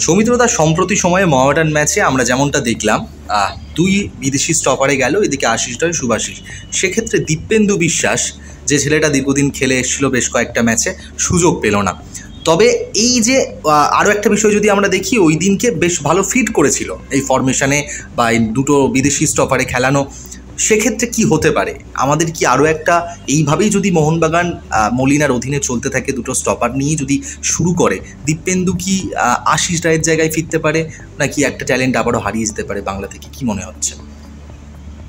সৌমিত্রদা, সম্প্রতি সময়ে মহামেডান ম্যাচে আমরা যেমনটা দেখলাম, দুই বিদেশি স্টপারে গেল, এদিকে আশিস রায়, শুভাশিস। সেক্ষেত্রে দীপেন্দু বিশ্বাস, যে ছেলেটা দীর্ঘদিন খেলে এসেছিল, বেশ কয়েকটা ম্যাচে সুযোগ পেল না। তবে এই যে আরও একটা বিষয় যদি আমরা দেখি, ওই দিনকে বেশ ভালো ফিট করেছিল এই ফরমেশনে বা এই দুটো বিদেশি স্টপারে খেলানো। সেক্ষেত্রে কি হতে পারে? আমাদের কি আরও একটা এইভাবেই যদি মোহনবাগান মলিনার অধীনে চলতে থাকে, দুটো স্টপার নিয়ে যদি শুরু করে, দীপেন্দু কি আশিস রায়ের জায়গায় ফিরতে পারে, নাকি একটা ট্যালেন্ট আবারও হারিয়ে যেতে পারে বাংলা থেকে? কি মনে হচ্ছে?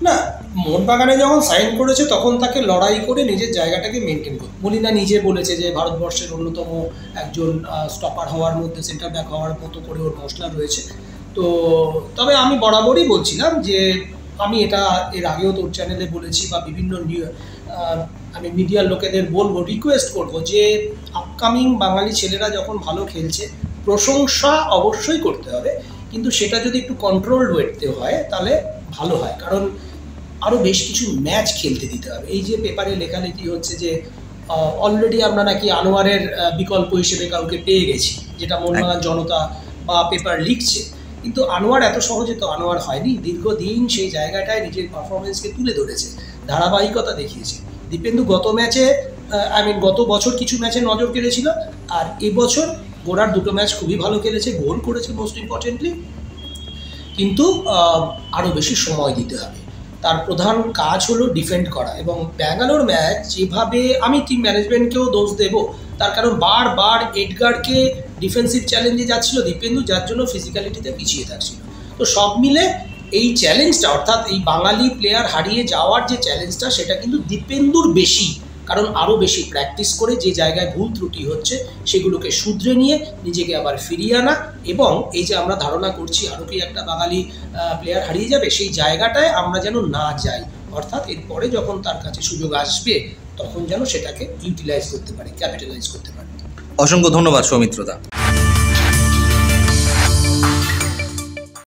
না, মোহনবাগানে যখন সাইন করেছে তখন তাকে লড়াই করে নিজের জায়গাটাকে মেনটেন করতে। মলিনা নিজে বলেছে যে ভারতবর্ষের অন্যতম একজন স্টপার হওয়ার মধ্যে, সেন্টার ব্যাক হওয়ার মতো করে ওর মশলা রয়েছে। তো তবে আমি বরাবরই বলছিলাম যে আমি এটা এর আগেও তোর চ্যানেলে বলেছি বা বিভিন্ন আমি মিডিয়ার লোকেদের বলবো, রিকোয়েস্ট করব যে আপকামিং বাঙালি ছেলেরা যখন ভালো খেলছে, প্রশংসা অবশ্যই করতে হবে, কিন্তু সেটা যদি একটু কন্ট্রোলড ওয়েতে হয় তাহলে ভালো হয়। কারণ আরও বেশ কিছু ম্যাচ খেলতে দিতে হবে। এই যে পেপারে লেখালেখি হচ্ছে যে অলরেডি আমরা নাকি আনোয়ারের বিকল্প হিসেবে কাউকে পেয়ে গেছি, যেটা মোহনবাগান জনতা বা পেপার লিখছে, কিন্তু আনোয়ার এত সহজে তো আনোয়ার হয়নি। দীর্ঘদিন সেই জায়গাটায় নিজের পারফরমেন্সকে তুলে ধরেছে, ধারাবাহিকতা দেখিয়েছে। দীপেন্দু গত বছর কিছু ম্যাচে নজর কেড়েছিল, আর এবছর গোড়ার দুটো ম্যাচ খুবই ভালো খেলেছে, গোল করেছে মোস্ট ইম্পর্টেন্টলি, কিন্তু আরও বেশি সময় দিতে হবে। তার প্রধান কাজ হলো ডিফেন্ড করা। এবং ব্যাঙ্গালোর ম্যাচ যেভাবে, আমি টিম ম্যানেজমেন্টকেও দোষ দেব, তার কারণ বারবার এডগারকে ডিফেন্সিভ চ্যালেঞ্জে যাচ্ছিল দীপেন্দু, যার জন্য ফিজিক্যালিটিতে পিছিয়ে থাকছিল। তো সব মিলে এই চ্যালেঞ্জটা, অর্থাৎ এই বাঙালি প্লেয়ার হারিয়ে যাওয়ার যে চ্যালেঞ্জটা, সেটা কিন্তু দীপেন্দুর বেশি, কারণ আরও বেশি প্র্যাকটিস করে যে জায়গায় ভুল ত্রুটি হচ্ছে সেগুলোকে শুধরে নিয়ে নিজেকে আবার ফিরিয়ে আনা। এবং এই যে আমরা ধারণা করছি আরও কি একটা বাঙালি প্লেয়ার হারিয়ে যাবে, সেই জায়গাটায় আমরা যেন না যাই। অর্থাৎ এরপরে যখন তার কাছে সুযোগ আসবে তখন যেন সেটাকে ইউটিলাইজ করতে পারে, ক্যাপিটালাইজ করতে পারে। অসংখ্য ধন্যবাদ সৌমিত্রদা।